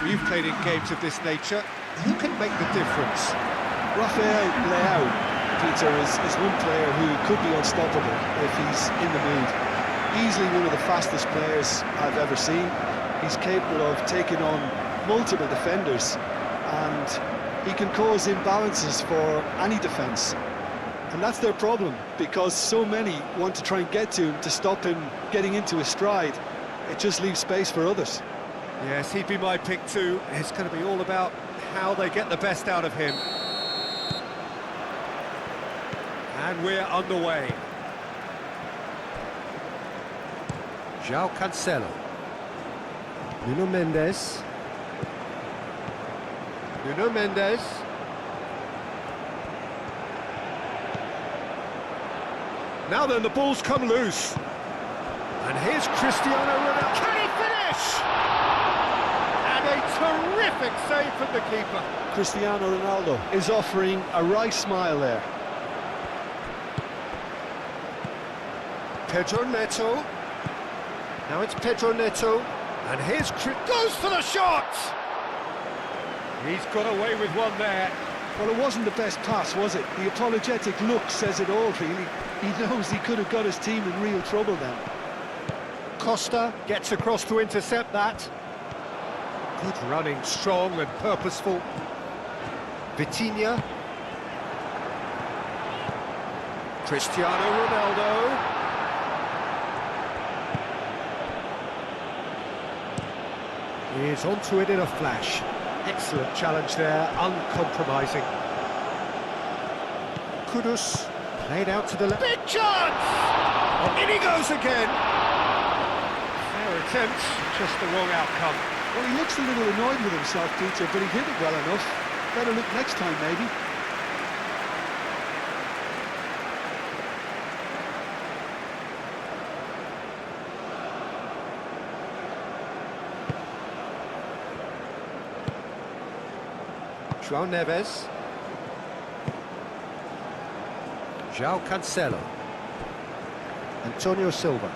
you've played in games of this nature. Who can make the difference? Rafael Leao, Peter, is one player who could be unstoppable if he's in the mood. Easily one of the fastest players I've ever seen. He's capable of taking on multiple defenders, and he can cause imbalances for any defence. And that's their problem, because so many want to try and get to him to stop him getting into his stride. It just leaves space for others. Yes, he'd be my pick too. It's going to be all about how they get the best out of him. And we're underway. João Cancelo. Nuno Mendes. Nuno Mendes. Now then, the ball's come loose. And here's Cristiano Ronaldo. Can he finish? And a terrific save from the keeper. Cristiano Ronaldo is offering a right smile there. Pedro Neto. Now it's Pedro Neto. And here's goes for the shot! He's got away with one there. Well, it wasn't the best pass, was it? The apologetic look says it all, really. He knows he could have got his team in real trouble then. Costa gets across to intercept that. Good running, strong and purposeful. Vitinha. Cristiano Ronaldo. He's onto it in a flash. Excellent challenge there, uncompromising. Kudus played out to the left. Big chance! In he goes again. Fair attempt, just the wrong outcome. Well, he looks a little annoyed with himself, Peter, but he hit it well enough. Better look next time, maybe. João Neves. João Cancelo. Antonio Silva.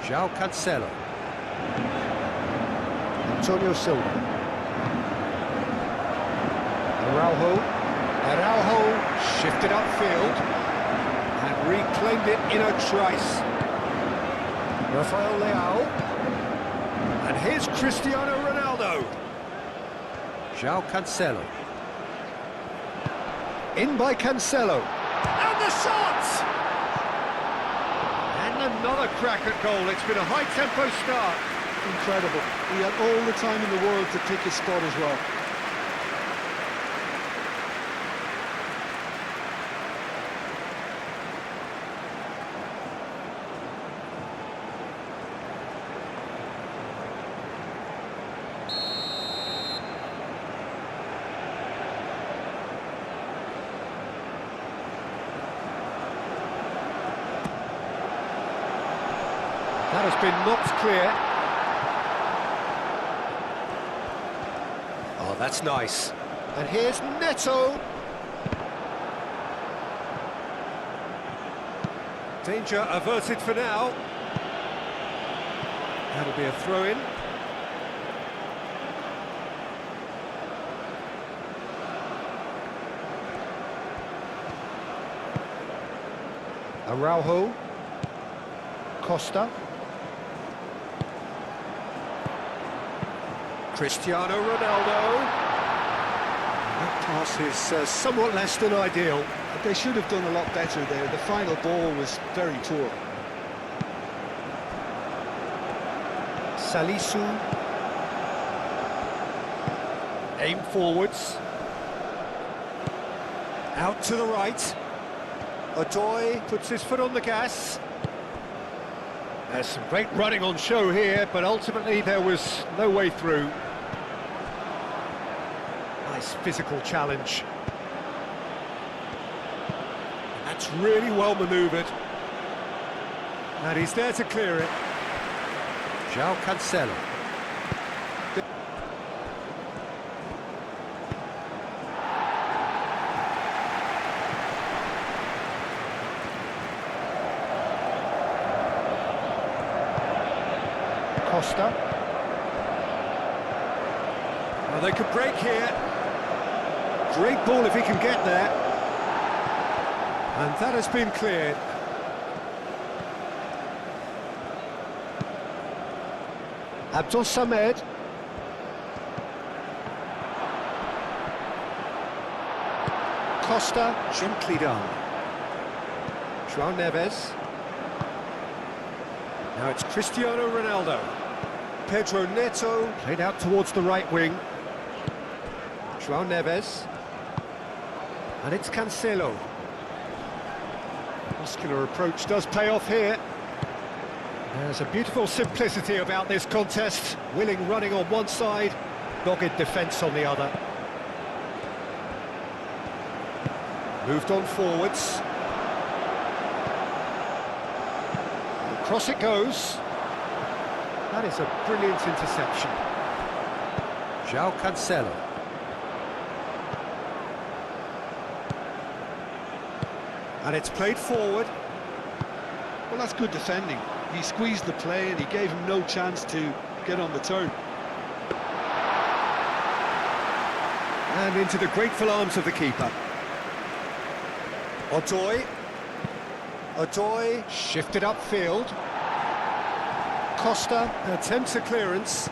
João Cancelo. Antonio Silva. Araujo. Araujo shifted upfield and reclaimed it in a trice. Rafael Leao. And here's Cristiano Ronaldo. João Cancelo. In by Cancelo. And the shot! And another crack at goal. It's been a high-tempo start. Incredible. He had all the time in the world to pick his spot as well. That has been knocked clear. Oh, that's nice. And here's Neto. Danger averted for now. That'll be a throw-in. Araujo. Costa. Cristiano Ronaldo. That pass is somewhat less than ideal. They should have done a lot better there. The final ball was very poor. Salisu. Aim forwards. Out to the right. Odoi puts his foot on the gas. There's some great running on show here, but ultimately there was no way through. Nice physical challenge. That's really well manoeuvred. And he's there to clear it. João Cancelo. Costa. Well, they could break here. Great ball if he can get there. And that has been cleared. Abdul Samed. Costa, gently done. João Neves. Now it's Cristiano Ronaldo. Pedro Neto, played out towards the right wing. João Neves. And it's Cancelo. Muscular approach does pay off here. There's a beautiful simplicity about this contest. Willing running on one side, dogged defence on the other. Moved on forwards. Across it goes. That is a brilliant interception. João Cancelo. And it's played forward. Well, that's good defending. He squeezed the play and he gave him no chance to get on the turn. And into the grateful arms of the keeper. Odoi shifted upfield. Costa attempts a clearance.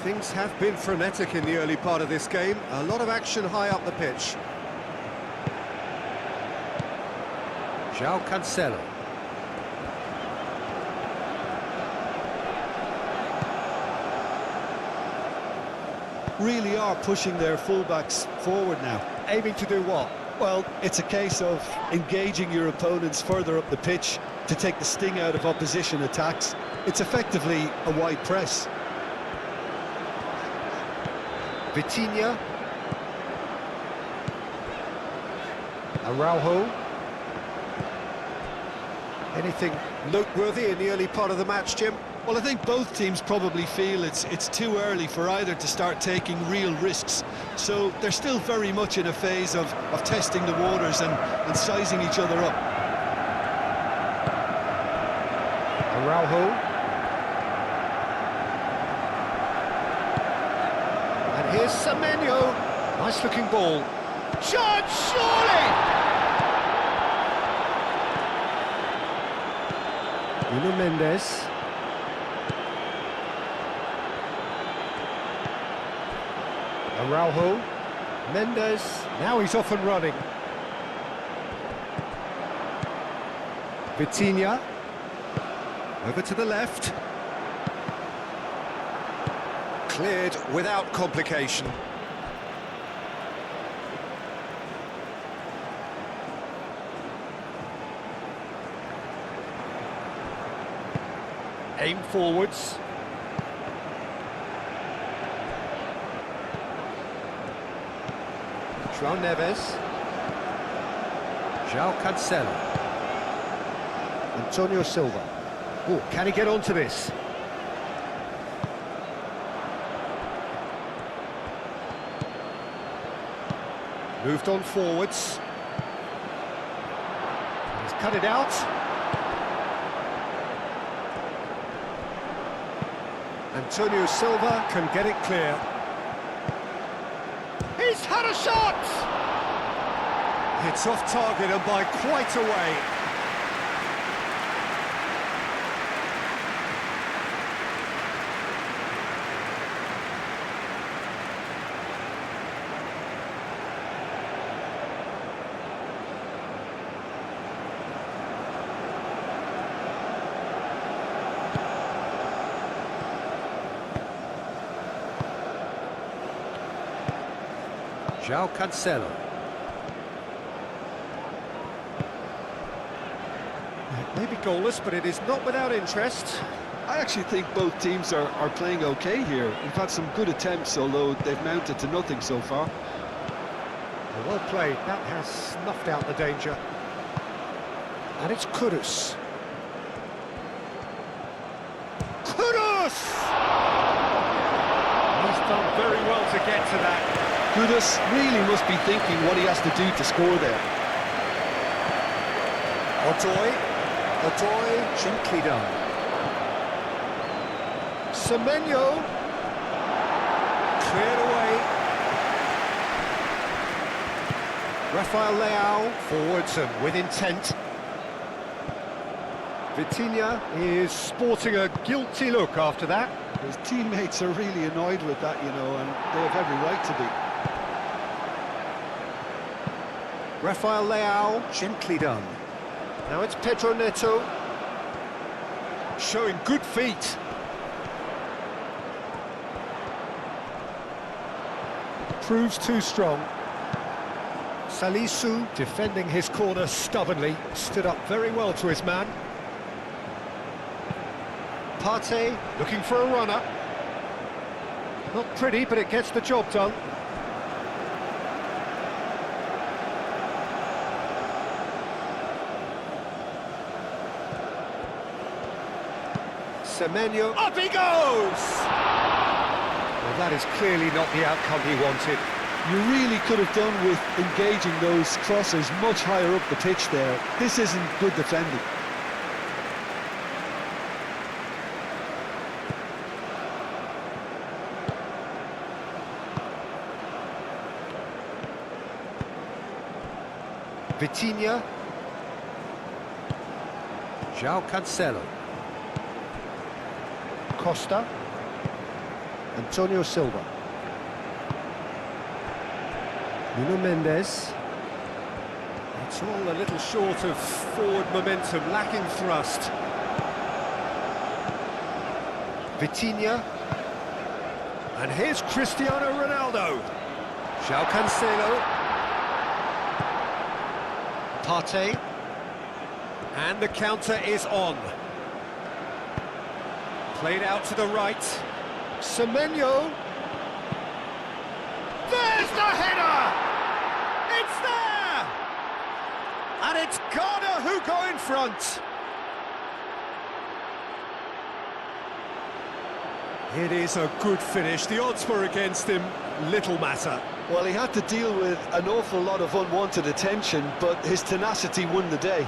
Things have been frenetic in the early part of this game. A lot of action high up the pitch. João Cancelo. Really are pushing their fullbacks forward now. Aiming to do what? Well, it's a case of engaging your opponents further up the pitch to take the sting out of opposition attacks. It's effectively a wide press. Vitinha. Araujo. Anything noteworthy in the early part of the match, Jim? Well, I think both teams probably feel it's too early for either to start taking real risks. So they're still very much in a phase of testing the waters and sizing each other up. Araujo. And here's Semenyo. Nice looking ball. Shot, surely! Nuno Mendes. Araujo. Mendes. Now he's off and running. Vitinha. Over to the left. Cleared without complication. Aim forwards. João Neves. João Cancelo. Antonio Silva. Oh, can he get onto this? Moved on forwards. He's cut it out. Antonio Silva can get it clear. He's had a shot! It's off target and by quite a way. João Cancelo. It may be goalless, but it is not without interest. I actually think both teams are playing okay here. We've had some good attempts, although they've mounted to nothing so far. Well played, that has snuffed out the danger. And it's Kudus. Kudus! He's done very well to get to that. Kudus really must be thinking what he has to do to score there. Odoi, gently done. Semenyo. Cleared away. Rafael Leao forwards and with intent. Vitinha is sporting a guilty look after that. His teammates are really annoyed with that, you know, and they have every right to be. Rafael Leao, gently done. Now it's Pedro Neto, showing good feet. Proves too strong. Salisu defending his corner stubbornly, stood up very well to his man. Partey looking for a runner. Not pretty, but it gets the job done. Semenyo, up he goes! Well, that is clearly not the outcome he wanted. You really could have done with engaging those crosses much higher up the pitch there. This isn't good defending. Vitinha. João Cancelo. Costa. Antonio Silva. Nuno Mendes. It's all a little short of forward momentum, lacking thrust. Vitinha. And here's Cristiano Ronaldo. João Cancelo. Partey. And the counter is on. Played out to the right. Semenyo. There's the header! It's there! And it's Ghana who go in front. It is a good finish. The odds were against him. Little matter. Well, he had to deal with an awful lot of unwanted attention, but his tenacity won the day.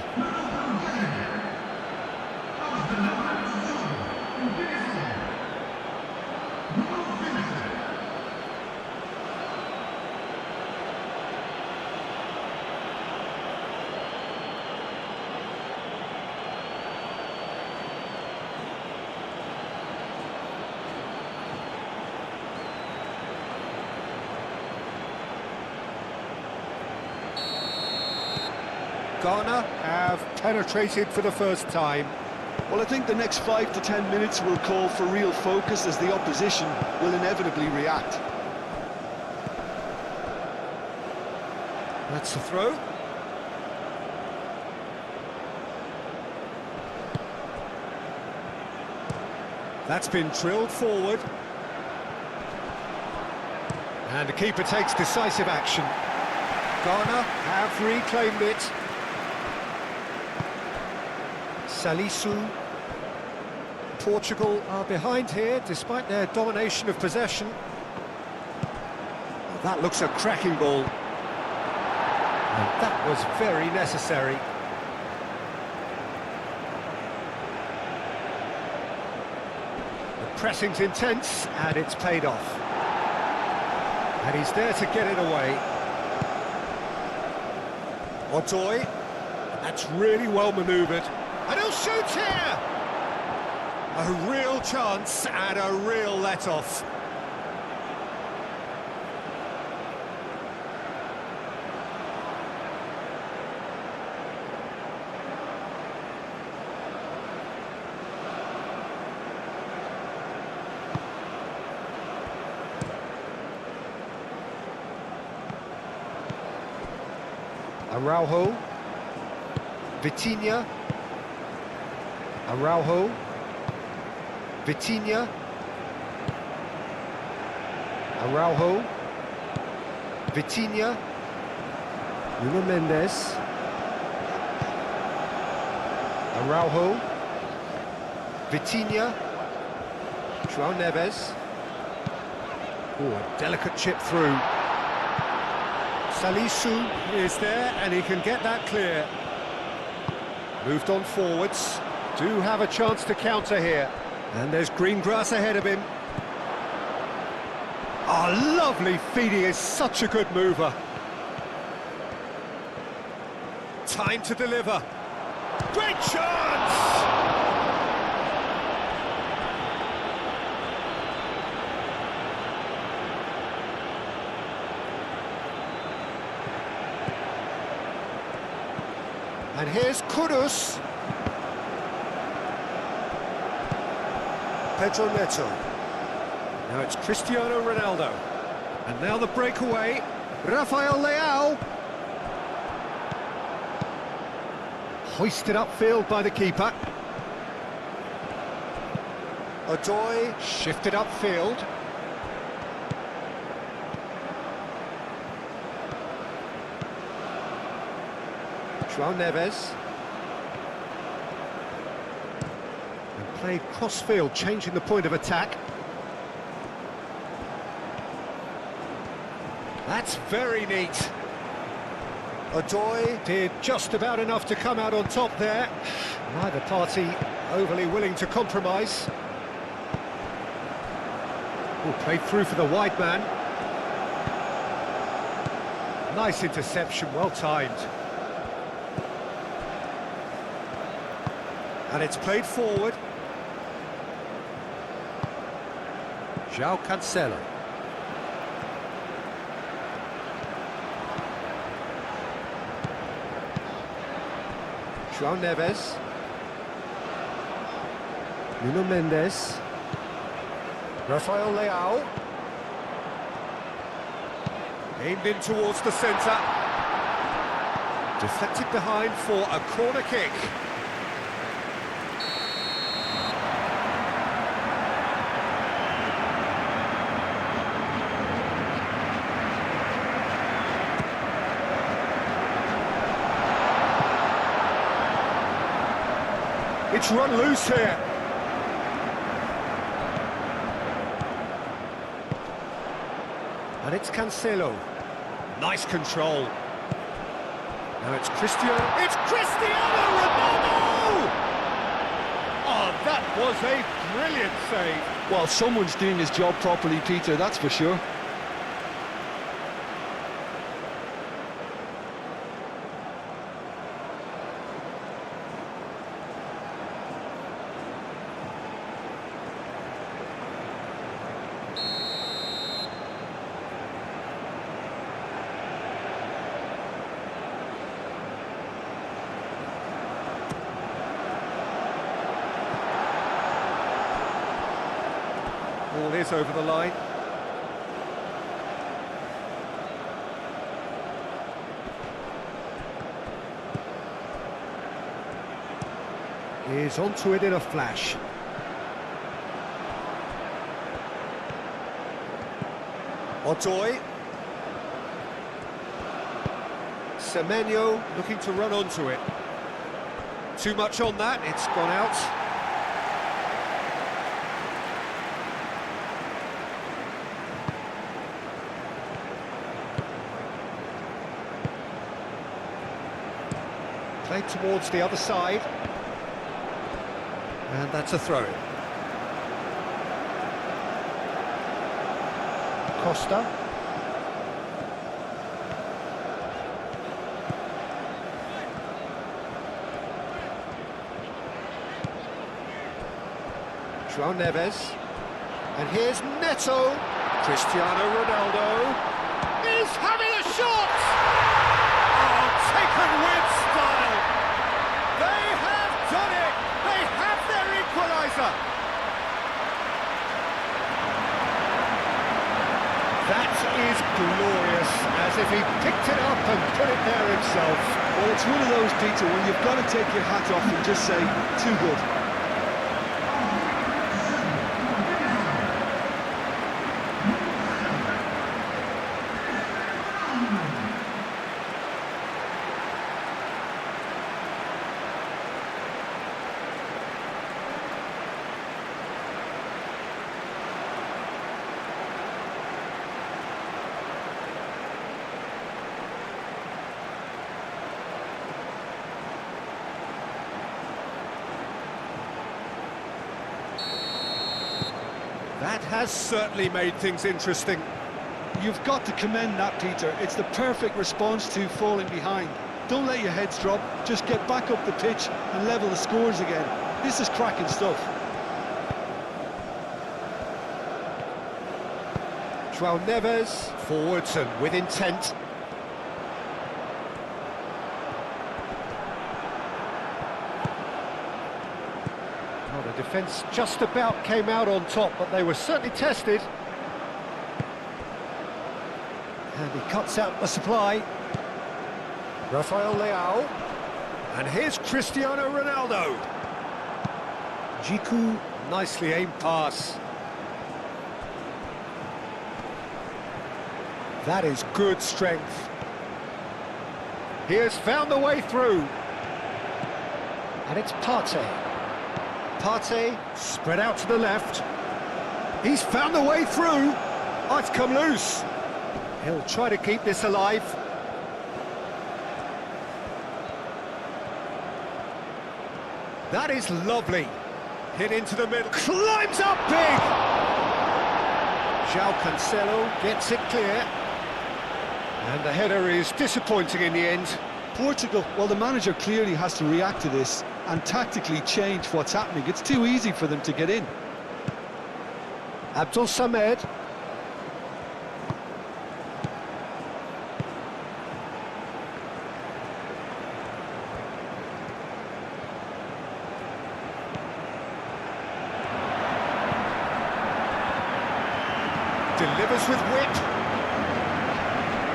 Ghana have penetrated for the first time. Well, I think the next 5 to 10 minutes will call for real focus as the opposition will inevitably react. That's the throw. That's been drilled forward. And the keeper takes decisive action. Ghana have reclaimed it. Salisu. Portugal are behind here, despite their domination of possession. Well, that looks a cracking ball. And that was very necessary. The pressing's intense, and it's paid off. And he's there to get it away. Odoi, that's really well manoeuvred. And he'll shoot here! A real chance and a real let-off. Araujo. Vitinha. Araujo. Vitinha. Araujo. Vitinha. Nuno Mendes. Araujo. Vitinha. João Neves. Oh, a delicate chip through. Salisu is there and he can get that clear. Moved on forwards. Do have a chance to counter here. And there's green grass ahead of him. Oh, lovely feed, he is such a good mover. Time to deliver. Great chance! And here's Kudus. Pedro Neto. Now it's Cristiano Ronaldo. And now the breakaway. Rafael Leao. Hoisted upfield by the keeper. Odoi shifted upfield. João Neves. And played cross-field, changing the point of attack. That's very neat. Odoi did just about enough to come out on top there. Neither party overly willing to compromise. Oh, played through for the wide man. Nice interception, well timed. And it's played forward. João Cancelo. João Neves. Nuno Mendes. Rafael Leao. Aimed in towards the centre. Deflected behind for a corner kick. It's run loose here. And it's Cancelo. Nice control. Now it's Cristiano. It's Cristiano Ronaldo! Oh, that was a brilliant save. Well, someone's doing his job properly, Peter, that's for sure. Ball is over the line. He's onto it in a flash. Odoi. Semenyo looking to run onto it. Too much on that, it's gone out. Played towards the other side. And that's a throw-in. Costa. João Neves. And here's Neto. Cristiano Ronaldo is having a shot! Oh, taken with style! They have done it! They have their equaliser! That is glorious, as if he picked it up and put it there himself. Well, it's one of those, Peter, when you've got to take your hat off and just say, too good. That has certainly made things interesting. You've got to commend that, Peter. It's the perfect response to falling behind. Don't let your heads drop, just get back up the pitch and level the scores again. This is cracking stuff. João Neves, forwards and with intent. Well, the defence just about came out on top, but they were certainly tested. And he cuts out the supply. Rafael Leao. And here's Cristiano Ronaldo. Jiku, nicely aimed pass. That is good strength. He has found the way through. And it's Partey. Partey, spread out to the left. He's found the way through. Oh, it's come loose. He'll try to keep this alive. That is lovely. Hit into the middle. Climbs up big! João Cancelo gets it clear. And the header is disappointing in the end. Portugal, well, the manager clearly has to react to this and tactically change what's happening. It's too easy for them to get in. Abdul Samed. Delivers with wit.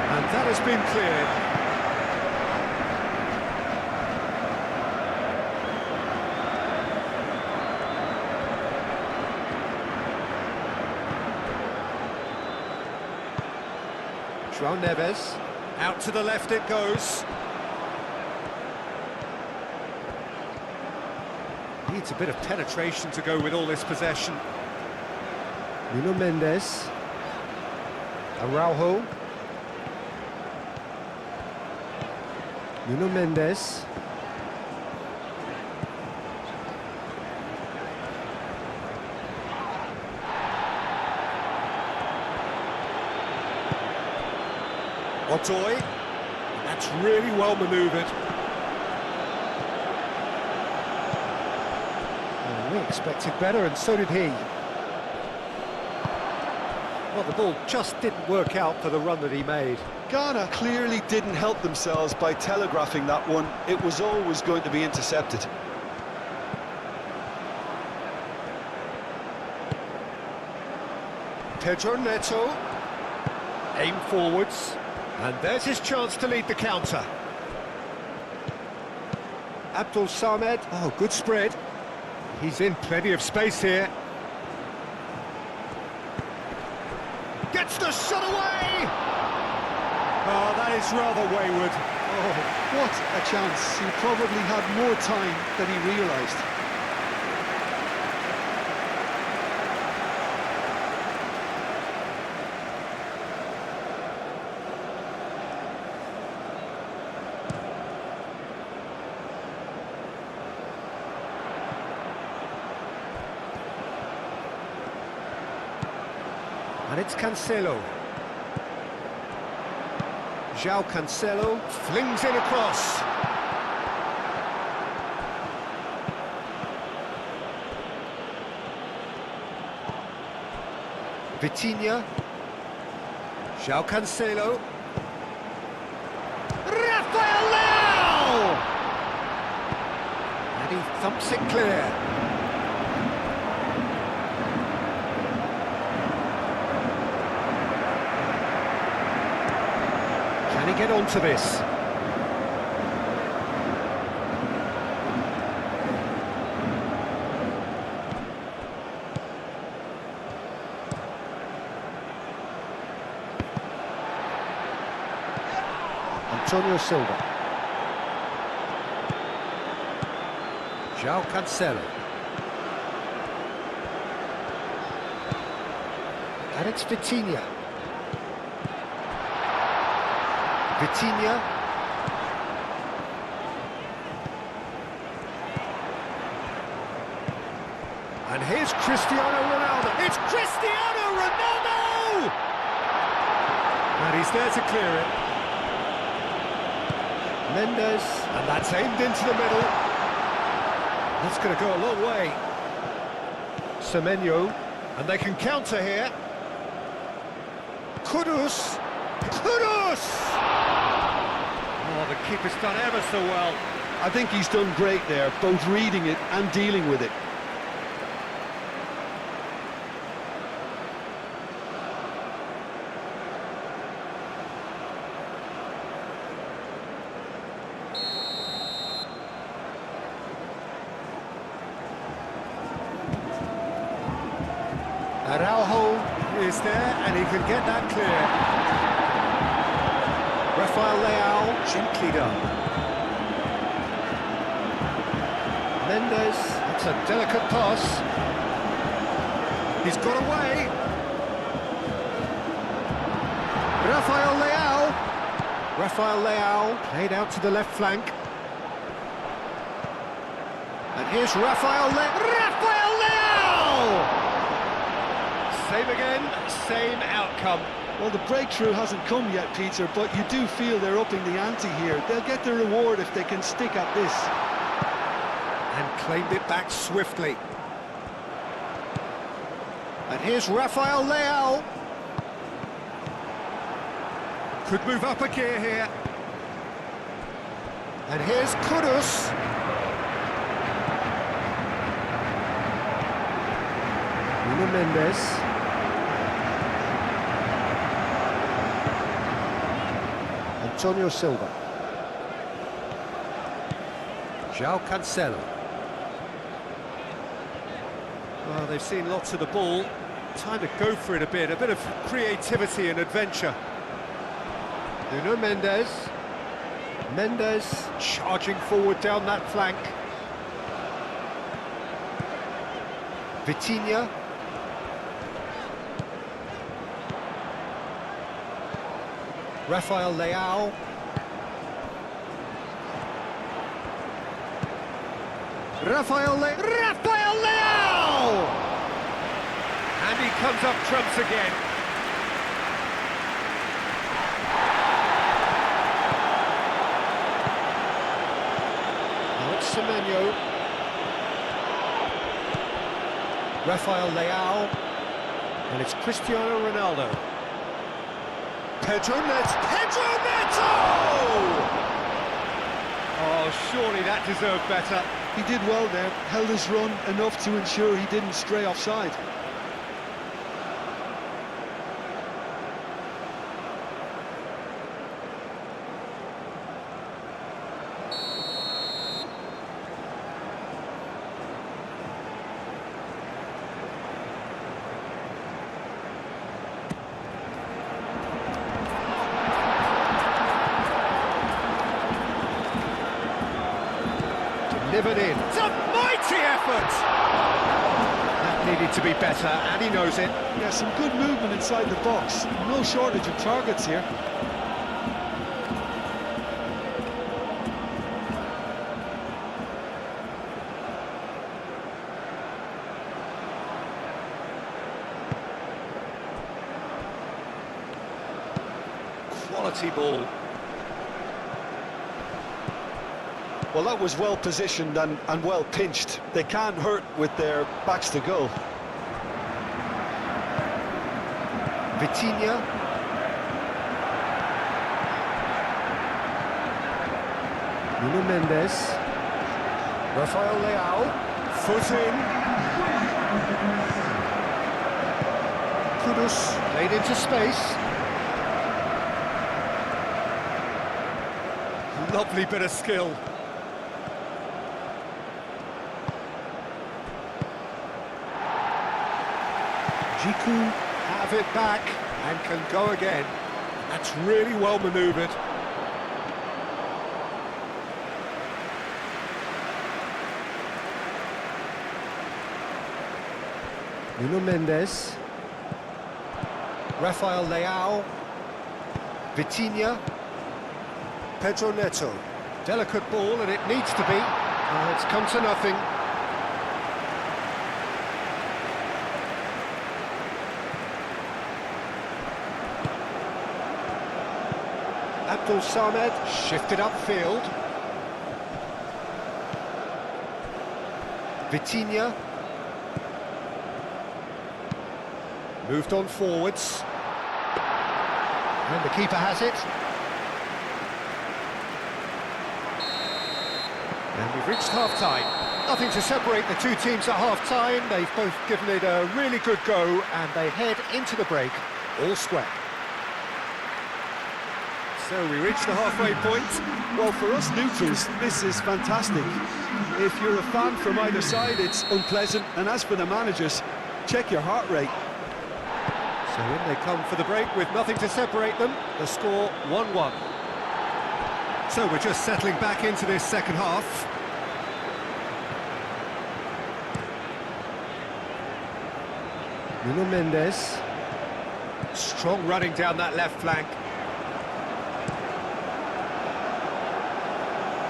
And that has been cleared. João Neves, out to the left it goes. Needs a bit of penetration to go with all this possession. Nuno Mendes. Araujo. Nuno Mendes. Odoi. That's really well manoeuvred. Well, we expected better, and so did he. Well, the ball just didn't work out for the run that he made. Ghana clearly didn't help themselves by telegraphing that one. It was always going to be intercepted. Pedro Neto. Aim forwards. And there's his chance to lead the counter. Abdul Samed. Oh, good spread. He's in plenty of space here. Gets the shot away! Oh, that is rather wayward. Oh, what a chance. He probably had more time than he realised. And it's Cancelo. João Cancelo flings it across. Vitinha. João Cancelo. Rafael Leao! And he thumps it clear. Can he get onto this? Antonio Silva. João Cancelo. And it's Vitinha. Vitinha. And here's Cristiano Ronaldo. It's Cristiano Ronaldo! He's there to clear it. Mendes, and that's aimed into the middle. That's going to go a long way. Semenyo, and they can counter here. Kudus! Oh, the keeper's done ever so well. I think he's done great there, both reading it and dealing with it. Araujo is there, and he can get that clear. Rafael Leao, gently done. Mendes, it's a delicate pass. He's got away. Rafael Leao, played out to the left flank. And here's Rafael Leao! Same again, same outcome. Well, the breakthrough hasn't come yet, Peter, but you do feel they're upping the ante here. They'll get their reward if they can stick at this. And claimed it back swiftly. And here's Rafael Leao. Could move up a gear here. And here's Kudus. Nuno Mendes. Antonio Silva. João Cancelo. Well, they've seen lots of the ball. Time to go for it a bit of creativity and adventure. Nuno Mendes. Mendes charging forward down that flank. Vitinha. Rafael Leao. Rafael Leao! And he comes up trumps again. Now it's Semenyo. Rafael Leao. And it's Cristiano Ronaldo. Pedro Neto! Oh, surely that deserved better. He did well there, held his run enough to ensure he didn't stray offside. Delivered in. It's a mighty effort! That needed to be better, and he knows it. Yeah, some good movement inside the box. No shortage of targets here. Quality ball. Well, that was well positioned and well pinched. They can't hurt with their backs to goal. Vitinha. Nuno Mendes. Rafael Leao. Foot in. Kudus played into space. Lovely bit of skill. Jiku have it back and can go again. That's really well manoeuvred. Nuno Mendes. Rafael Leao. Vitinha. Pedro Neto. Delicate ball, and it needs to be. It's come to nothing. Abdul Samed shifted upfield. Vitinha moved on forwards. And the keeper has it. And we've reached half-time. Nothing to separate the two teams at half-time. They've both given it a really good go, and they head into the break all square. So we reach the halfway point. Well, for us neutrals, this is fantastic. If you're a fan from either side, it's unpleasant. And as for the managers, check your heart rate. So in they come for the break with nothing to separate them. The score 1-1. So we're just settling back into this second half. Nuno Mendes. Strong running down that left flank.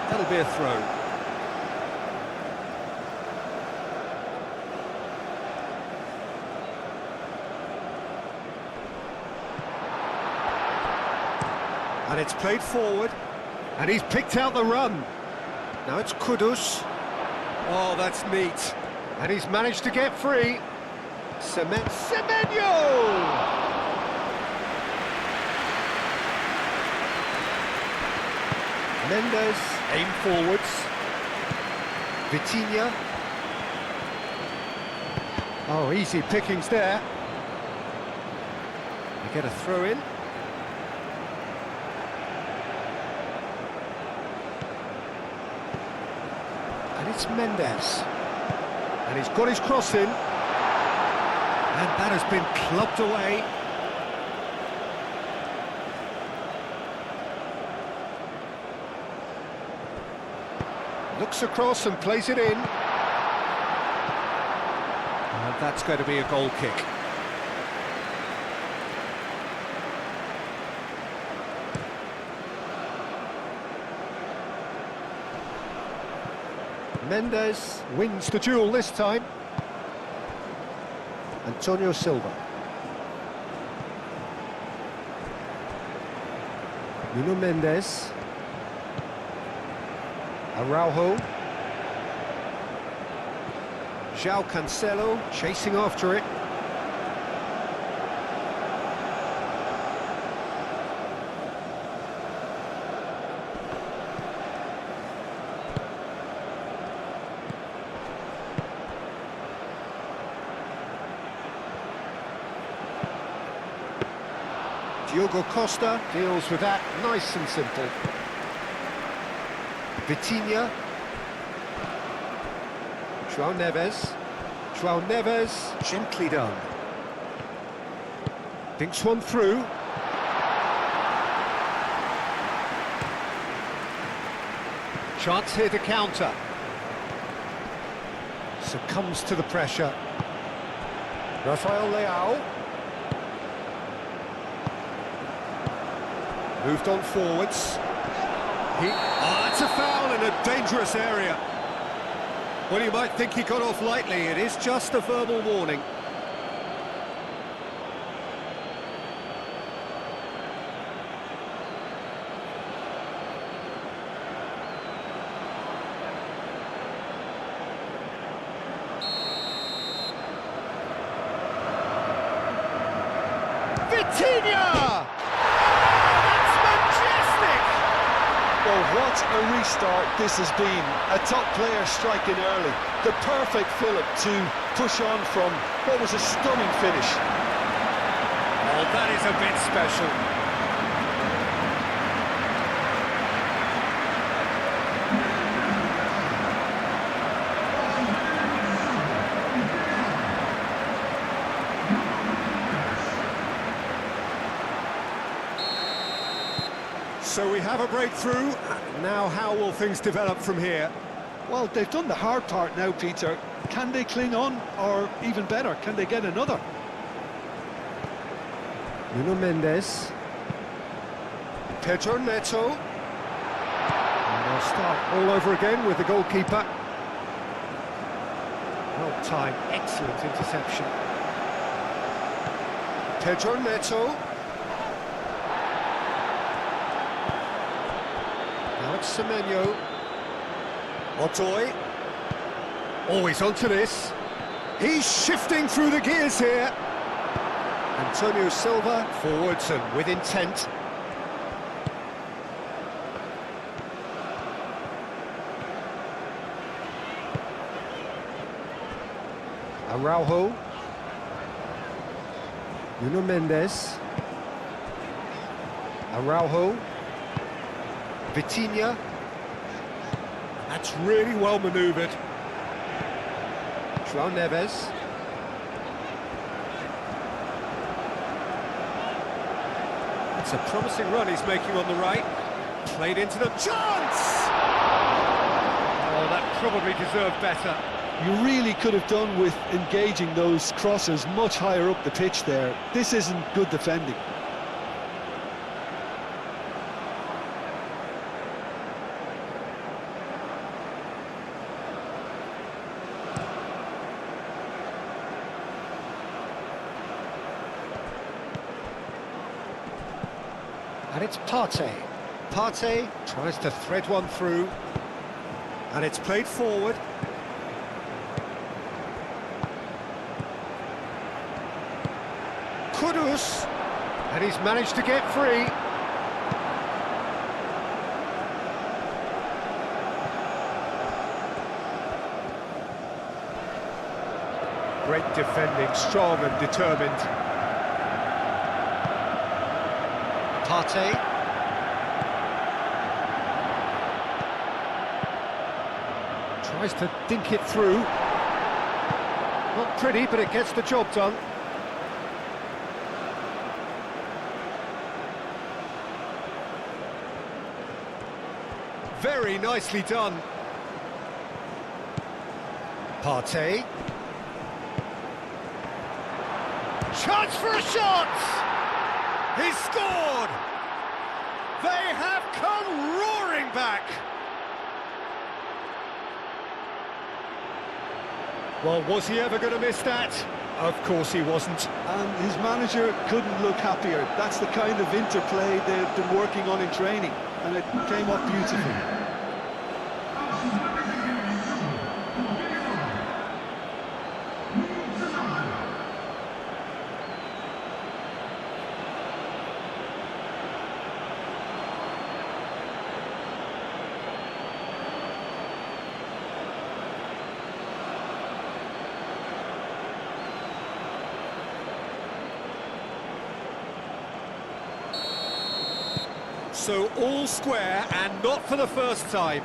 That'll be a throw. And it's played forward. And he's picked out the run. Now it's Kudus. Oh, that's neat. And he's managed to get free. Semenyo! Mendes, aim forwards. Vitinha. Oh, easy pickings there. They get a throw in. And it's Mendes. And he's got his cross in. And that has been clubbed away. Looks across and plays it in. And that's going to be a goal kick. Mendes wins the duel this time. Antonio Silva. Nuno Mendes. Araujo. João Cancelo chasing after it. Diogo Costa deals with that nice and simple. Vitinha. João Neves. João Neves, gently done. Dinks one through. Chance here to counter. Succumbs to the pressure. Rafael Leao. Moved on forwards. That's a foul in a dangerous area. Well, you might think he got off lightly. It is just a verbal warning. Vitinha! Well, what a restart this has been. A top player striking early. The perfect fillip to push on from what was a stunning finish. Oh, that is a bit special. So we have a breakthrough. Now how will things develop from here? Well, they've done the hard part now, Peter. Can they cling on, or even better, can they get another? Nuno Mendes. Pedro Neto. And they'll start all over again with the goalkeeper. Well timed, excellent interception. Pedro Neto. Semenyo. Montoy. Always onto this. He's shifting through the gears here. Antonio Silva, forwards and with intent. Araujo. Nuno Mendes. Araujo. Vitinha. That's really well manoeuvred. João Neves. It's a promising run he's making on the right. Played into the chance! Oh, that probably deserved better. You really could have done with engaging those crossers much higher up the pitch there. This isn't good defending. And it's Partey. Partey tries to thread one through. And it's played forward. Kudus. And he's managed to get free. Great defending, strong and determined. Partey. Tries to dink it through. Not pretty, but it gets the job done. Very nicely done. Partey. Chance for a shot! He's scored! They have come roaring back! Well, was he ever going to miss that? Of course he wasn't. And his manager couldn't look happier. That's the kind of interplay they've been working on in training, and it came off beautifully. So all square, and not for the first time.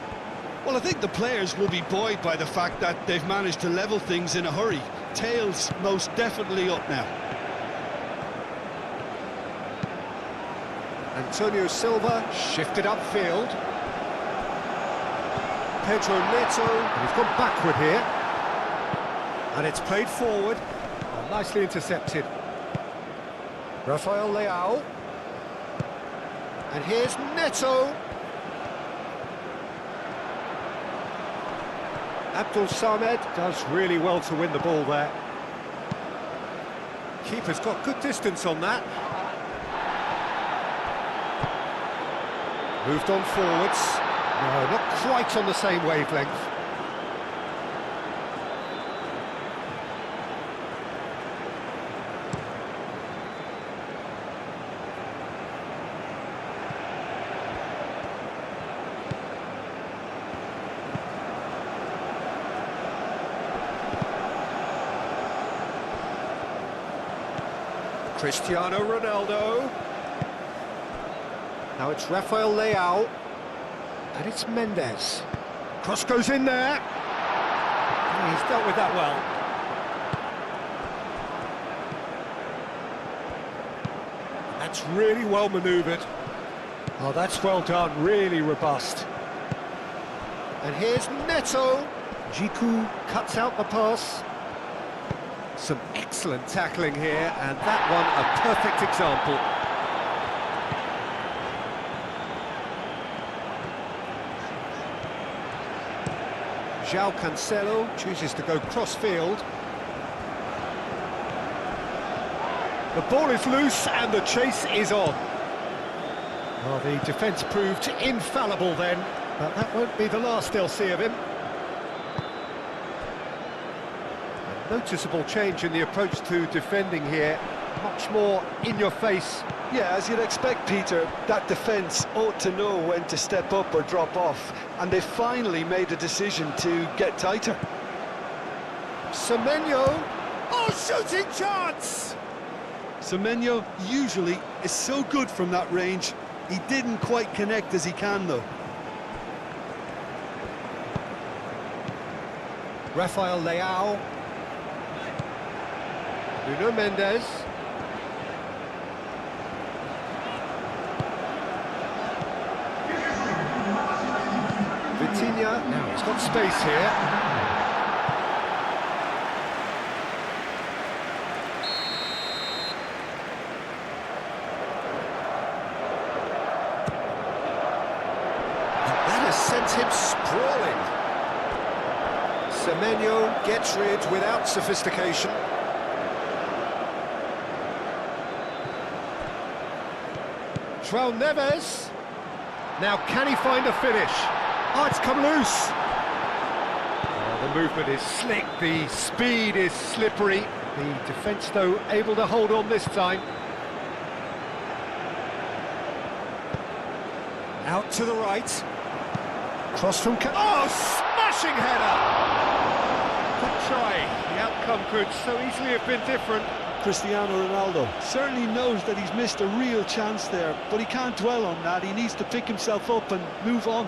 Well, I think the players will be buoyed by the fact that they've managed to level things in a hurry. Tails most definitely up now. Antonio Silva shifted upfield. Pedro Neto, and he's gone backward here. And it's played forward. Oh, nicely intercepted. Rafael Leao. And here's Neto. Abdul Samed does really well to win the ball there. Keeper's got good distance on that. Moved on forwards. No, not quite on the same wavelength. Cristiano Ronaldo. Now it's Rafael Leao. And it's Mendes. Cross goes in there. Oh, he's dealt with that well. That's really well manoeuvred. Oh, that's well done. Really robust. And here's Neto. Jiku cuts out the pass. Some excellent tackling here, and that one a perfect example. João Cancelo chooses to go cross-field. The ball is loose and the chase is on. Well, the defence proved infallible then. But that won't be the last they'll see of him. A noticeable change in the approach to defending here. Much more in your face. Yeah, as you'd expect, Peter, that defence ought to know when to step up or drop off, and they finally made a decision to get tighter. Semenyo, oh, shooting chance! Semenyo usually is so good from that range. He didn't quite connect as he can, though. Rafael Leao. Nuno Mendes. Vitinha, now he's got space here. And that has sent him sprawling. Semenyo gets rid without sophistication. João Neves. Now can he find a finish? Oh, it's come loose. Oh, the movement is slick, the speed is slippery. The defence, though, able to hold on this time. Out to the right. Cross from... Oh, smashing header! Good try. The outcome could so easily have been different. Cristiano Ronaldo certainly knows that he's missed a real chance there, but he can't dwell on that. He needs to pick himself up and move on.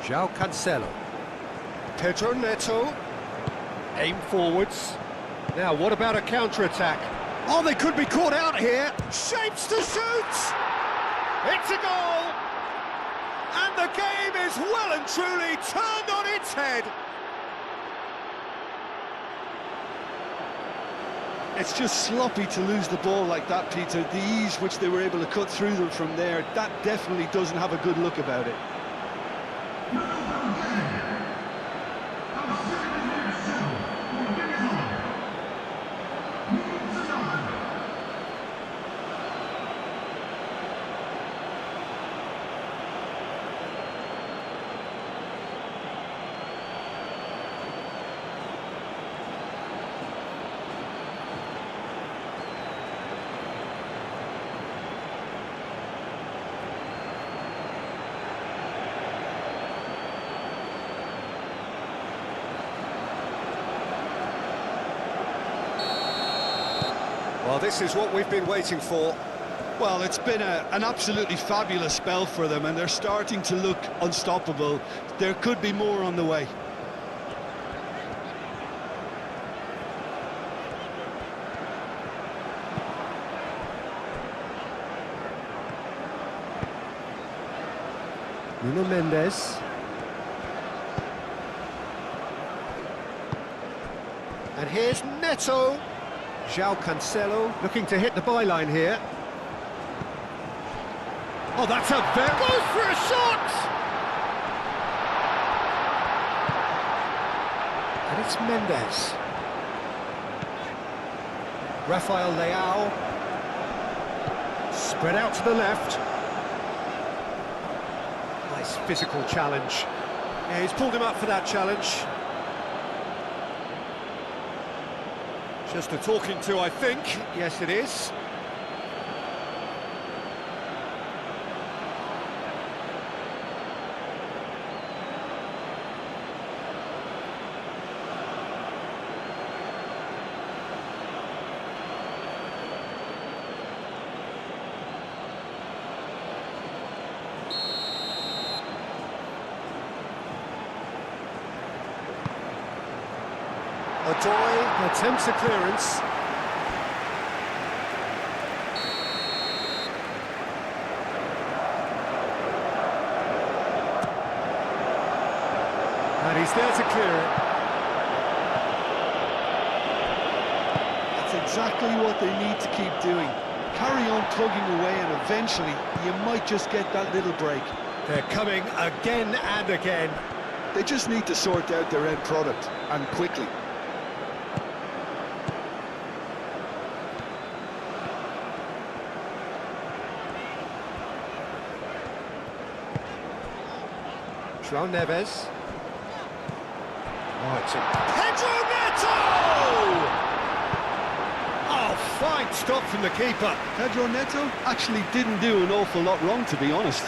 João Cancelo. Pedro Neto. Aim forwards. Now, what about a counter-attack? Oh, they could be caught out here. Shapes to shoot! It's a goal! And the game is well and truly turned on its head. It's just sloppy to lose the ball like that, Peter. The ease which they were able to cut through them from there, that definitely doesn't have a good look about it. Well, this is what we've been waiting for. Well, it's been an absolutely fabulous spell for them, and they're starting to look unstoppable. There could be more on the way. Nuno Mendes. And here's Neto. João Cancelo looking to hit the byline here. Oh, that's a very... Goes for a shot! And it's Mendes. Rafael Leao. Spread out to the left. Nice physical challenge. Yeah, he's pulled him up for that challenge. Just a talking to, I think. Yes, it is. Odoi attempts a clearance. And he's there to clear it. That's exactly what they need to keep doing. Carry on plugging away and eventually you might just get that little break. They're coming again and again. They just need to sort out their end product, and quickly. João Neves. Oh, it's a Pedro Neto! Oh, fine stop from the keeper. Pedro Neto actually didn't do an awful lot wrong, to be honest.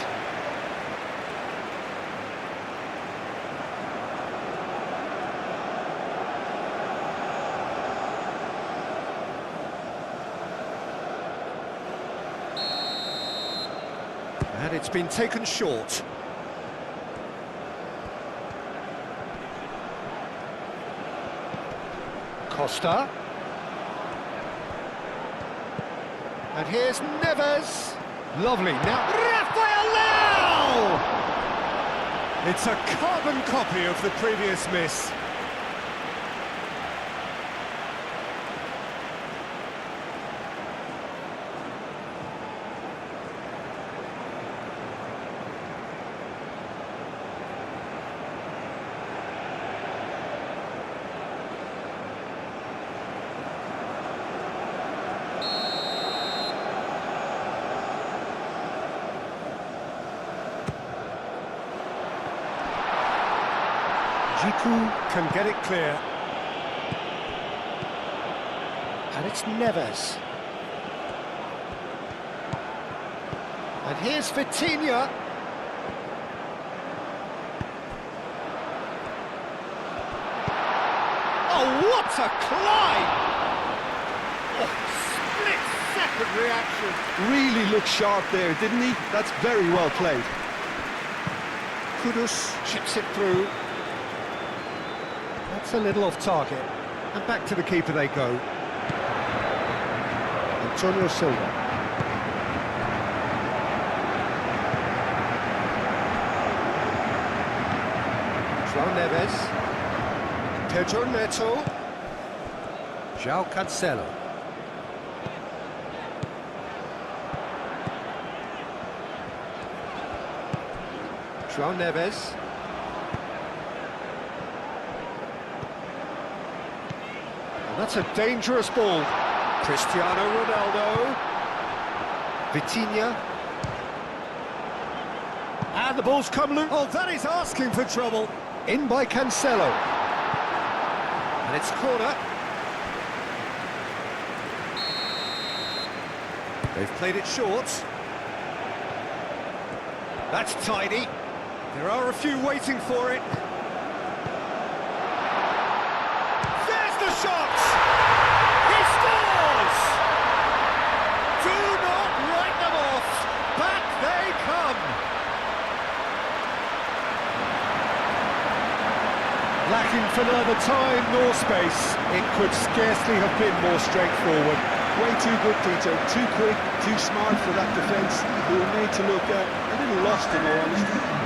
And it's been taken short. Costa. And here's Neves. Lovely. Now, Rafael Leao! It's a carbon copy of the previous miss. Jiku can get it clear. And it's Neves. And here's Vitinha. Oh, what a climb! Oh, split-second reaction. Really looked sharp there, didn't he? That's very well played. Kudus chips it through. That's a little off target. And back to the keeper they go. Antonio Silva. João Neves. Pedro Neto. João Cancelo. João Neves. And that's a dangerous ball. Cristiano Ronaldo. Vitinha. And the ball's come loose. Oh, that is asking for trouble. In by Cancelo. And it's corner. They've played it short. That's tidy. There are a few waiting for it. There's the shot! He scores! Do not write them off. Back they come. Lacking for neither time nor space. It could scarcely have been more straightforward. Way too good, Peter. Too quick, too smart for that defence. They were made to look a little lost, in all honesty.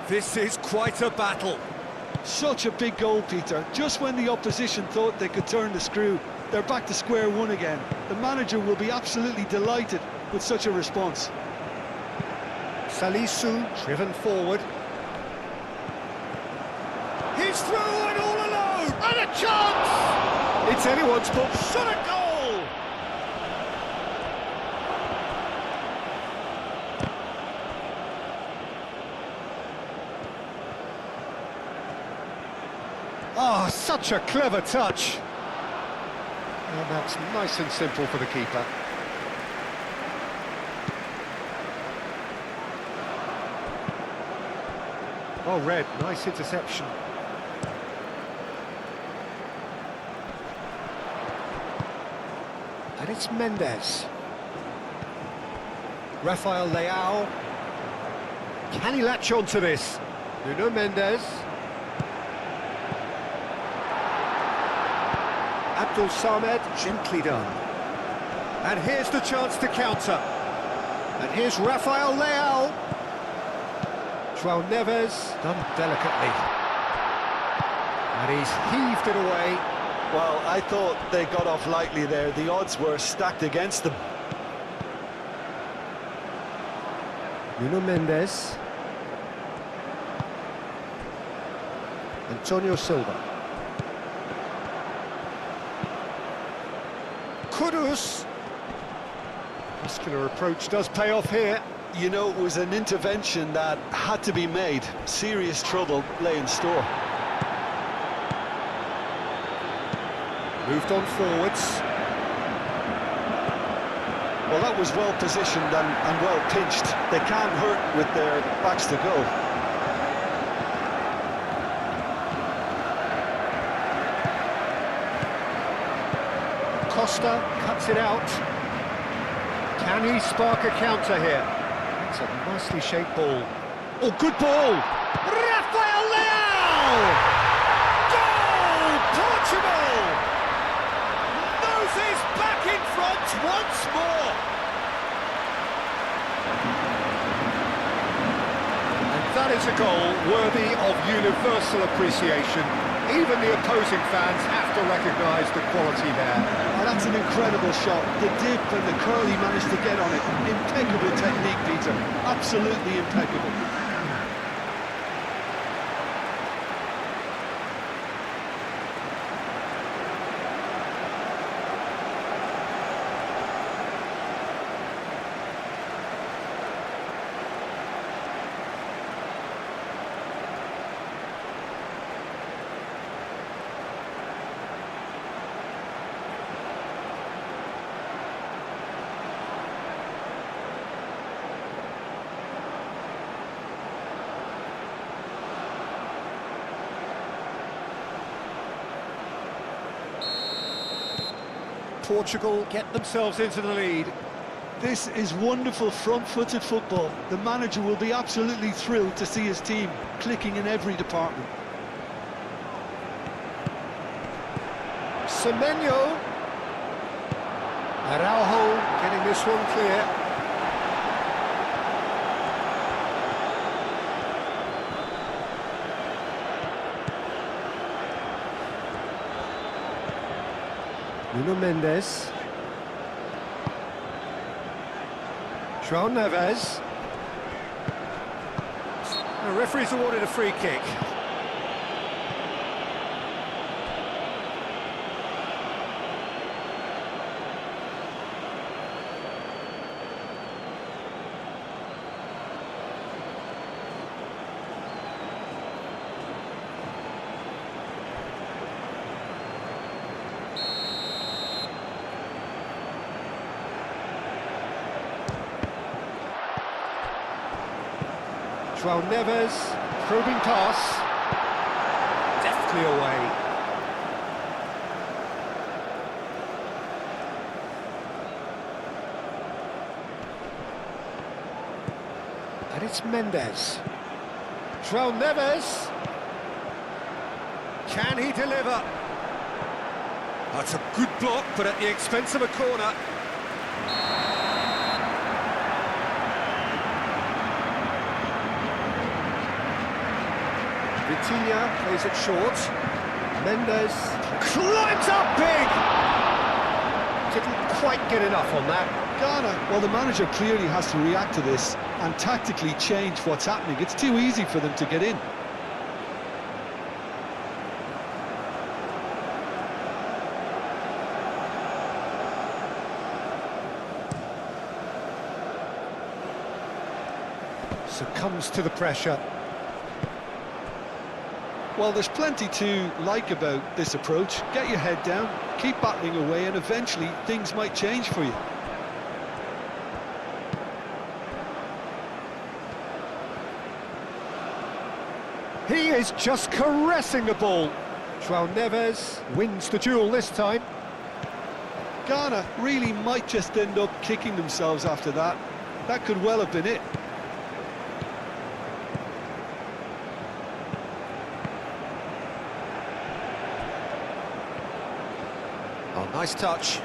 This is quite a battle. Such a big goal, Peter. Just when the opposition thought they could turn the screw, they're back to square one again. The manager will be absolutely delighted with such a response. Salisu driven forward. He's through and all alone! And a chance! It's anyone's ball. Shot a goal! Oh, such a clever touch. And that's nice and simple for the keeper. Oh, Red, nice interception. And it's Mendes. Rafael Leao. Can he latch on to this? Nuno Mendes. Abdul Samed, gently done. And here's the chance to counter. And here's Rafael Leao. João Neves, done delicately. And he's heaved it away. Well, I thought they got off lightly there. The odds were stacked against them. Nuno Mendes. Antonio Silva. Kudus. Muscular approach does pay off here. You know, it was an intervention that had to be made. Serious trouble lay in store. Moved on forwards. Well, that was well positioned and well pinched. They can't hurt with their backs to goal. Costa cuts it out. Can he spark a counter here? It's a nicely shaped ball. Oh, good ball! Rafael Leao! Goal! Portugal! Noses back in front once more! And that is a goal worthy of universal appreciation. Even the opposing fans have to recognise the quality there. Oh, that's an incredible shot. The dip and the curl he managed to get on it. Impeccable technique, Peter. Absolutely impeccable. Portugal get themselves into the lead. This is wonderful front-footed football. The manager will be absolutely thrilled to see his team clicking in every department. Semenyo. Araujo getting this one clear. Nuno Mendes. João Neves. The referee's awarded a free kick. João Neves, probing pass, deftly away. And it's Mendes. João Neves. Can he deliver? That's a good block, but at the expense of a corner. Vitinha plays it short. Mendes climbs up big! Didn't quite get enough on that. Ghana, well, the manager clearly has to react to this and tactically change what's happening. It's too easy for them to get in. Succumbs to the pressure. Well, there's plenty to like about this approach. Get your head down, keep battling away, and eventually things might change for you. He is just caressing the ball. João Neves wins the duel this time. Ghana really might just end up kicking themselves after that. That could well have been it. Nice touch.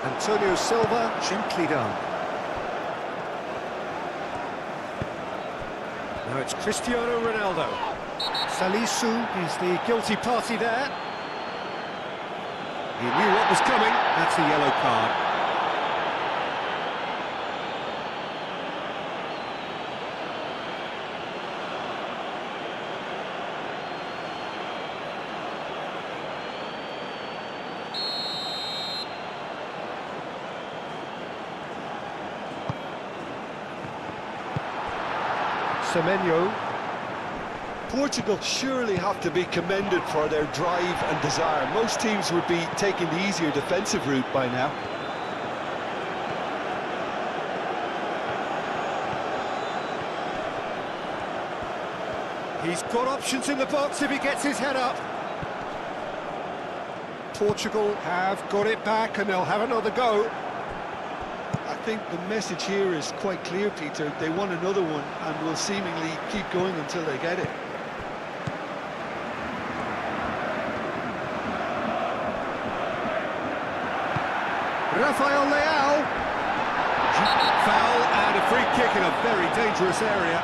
Antonio Silva, gently done. Now it's Cristiano Ronaldo. Salisu is the guilty party there. He knew what was coming. That's a yellow card. Semenyo. Portugal surely have to be commended for their drive and desire. Most teams would be taking the easier defensive route by now. He's got options in the box if he gets his head up. Portugal have got it back and they'll have another go. I think the message here is quite clear, Peter. They want another one and will seemingly keep going until they get it. Rafael Leao. Foul and a free kick in a very dangerous area.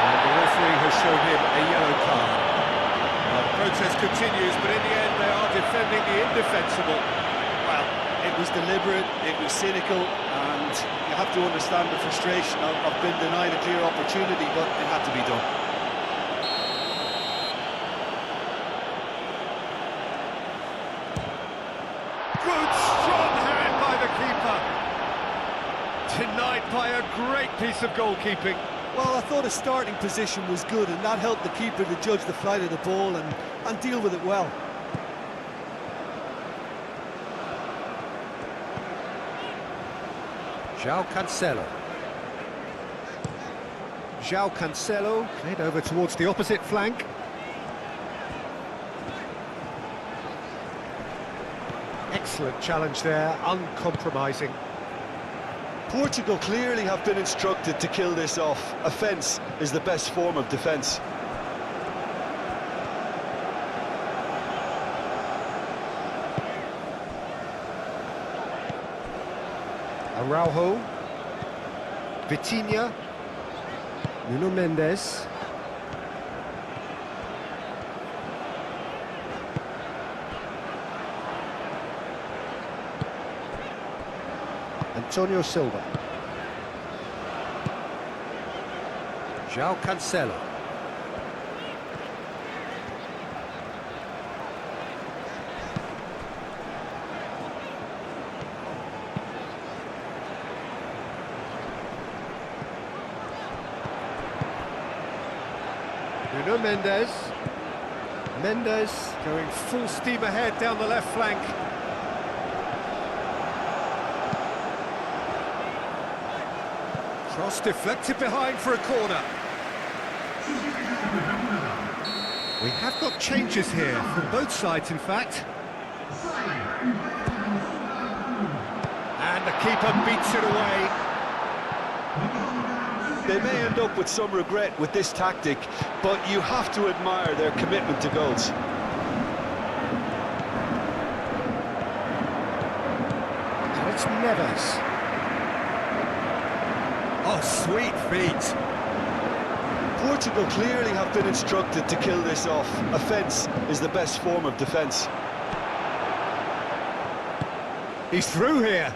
And the referee has shown him a yellow card. Well, the protest continues, but in the end they are defending the indefensible. Well, it was deliberate, it was cynical, and you have to understand the frustration of being denied a clear opportunity, but it had to be done. Good, strong hand by the keeper. Denied by a great piece of goalkeeping. Well, I thought his starting position was good, and that helped the keeper to judge the flight of the ball and deal with it well. João Cancelo. João Cancelo played over towards the opposite flank. Excellent challenge there, uncompromising. Portugal clearly have been instructed to kill this off. Offence is the best form of defence. Araujo, Vitinha, Nuno Mendes. Antonio Silva. João Cancelo. Nuno Mendes. Mendes going full steam ahead down the left flank. Cross deflected behind for a corner. We have got changes here from both sides, in fact. And the keeper beats it away. They may end up with some regret with this tactic, but you have to admire their commitment to goals. And it's Neves. Oh, sweet feet. Portugal clearly have been instructed to kill this off. Offence is the best form of defence. He's through here.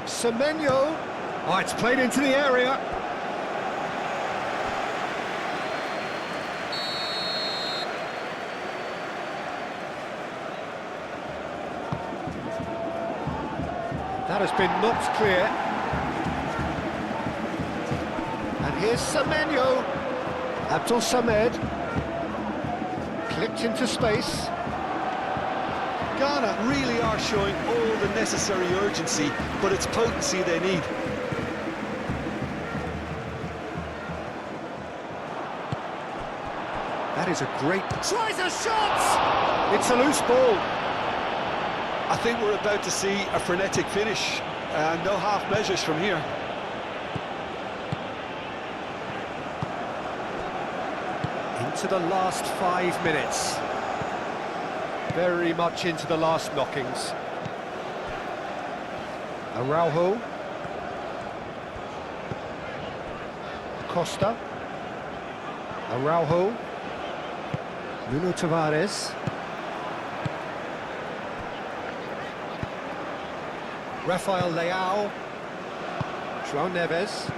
Semenyo. Oh, it's played into the area. That has been knocked clear. And here's Semenyo. Abdul Samed. Clipped into space. Ghana really are showing all the necessary urgency, but it's potency they need. That is a great... Tries a shot! It's a loose ball. I think we're about to see a frenetic finish, and no half measures from here. into the last 5 minutes. Very much into the last knockings. Araujo. Costa. Araujo. Nuno Tavares. Rafael Leao. João Neves.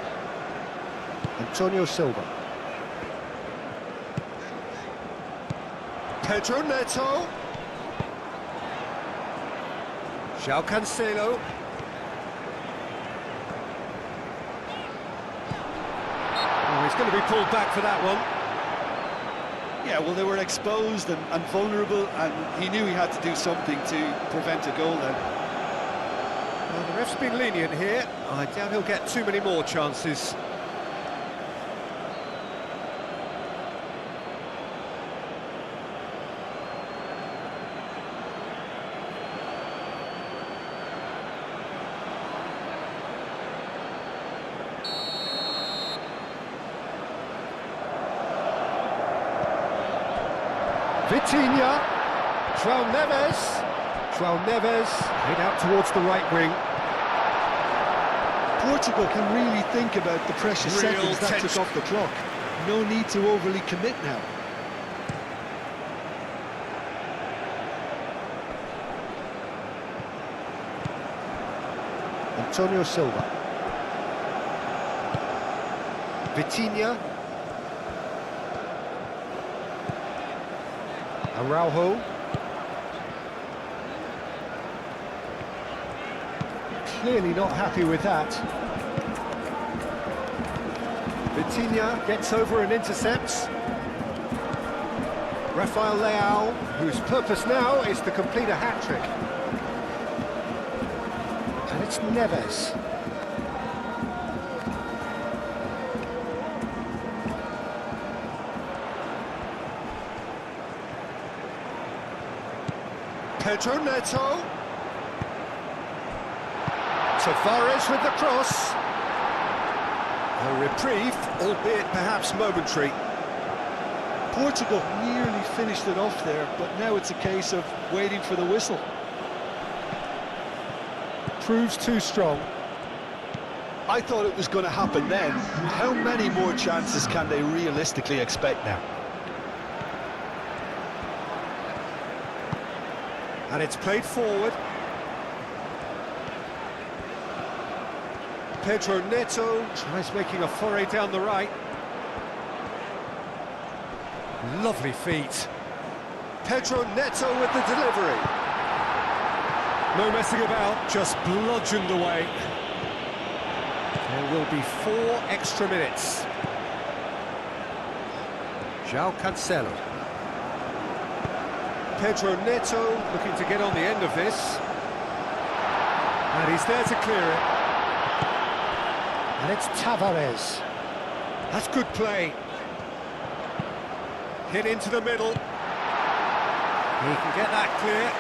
Antonio Silva. Pedro Neto. João Cancelo. Oh, he's going to be pulled back for that one. Yeah, well, they were exposed and vulnerable, and he knew he had to do something to prevent a goal then. Well, the ref's been lenient here. I doubt he'll get too many more chances. Vitinha, João Neves, played out towards the right wing. Portugal can really think about the precious Real seconds that tension. took off the clock. No need to overly commit now. Antonio Silva. Vitinha. Araujo. Clearly not happy with that. Vitinha gets over and intercepts. Rafael Leao, whose purpose now is to complete a hat-trick. And it's Neves. Pedro Neto. Tavares with the cross. A reprieve, albeit perhaps momentary. Portugal nearly finished it off there, but now it's a case of waiting for the whistle. Proves too strong. I thought it was going to happen then. How many more chances can they realistically expect now? And it's played forward. Pedro Neto tries making a foray down the right. Lovely feet. Pedro Neto with the delivery. No messing about, just bludgeoned away. There will be 4 extra minutes. João Cancelo. Pedro Neto looking to get on the end of this. And he's there to clear it. And it's Tavares. That's good play. Hit into the middle. He can get that clear.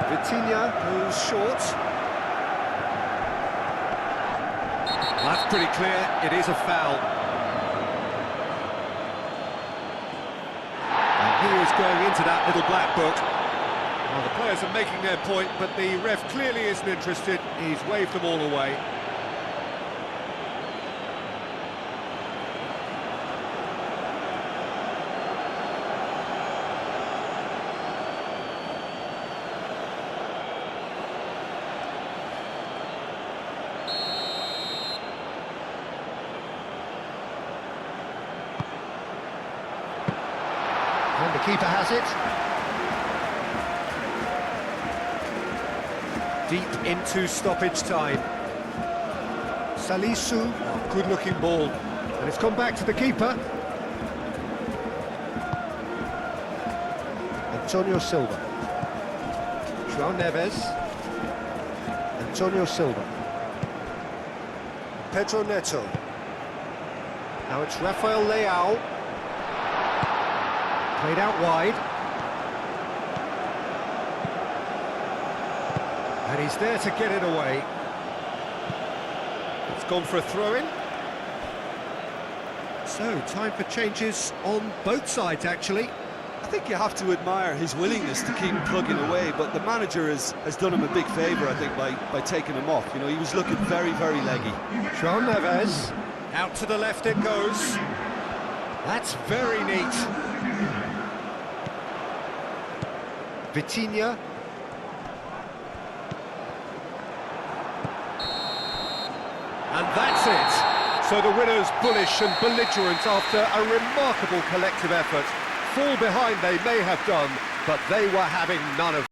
Vitinha goes short. That's pretty clear, it is a foul. And he is going into that little black book. Well, the players are making their point, but the ref clearly isn't interested. He's waved them all away. And the keeper has it. Deep into stoppage time. Salisu, good-looking ball. And it's gone back to the keeper. Antonio Silva. João Neves. Antonio Silva. Pedro Neto. Now it's Rafael Leao. Played out wide. And he's there to get it away. It's gone for a throw-in. So, time for changes on both sides, actually. I think you have to admire his willingness to keep plugging away, but the manager has done him a big favour, I think, by taking him off. You know, he was looking very, very leggy. João Neves. Out to the left it goes. That's very neat. Vitinha. And that's it. So the winners bullish and belligerent after a remarkable collective effort. Fall behind they may have done, but they were having none of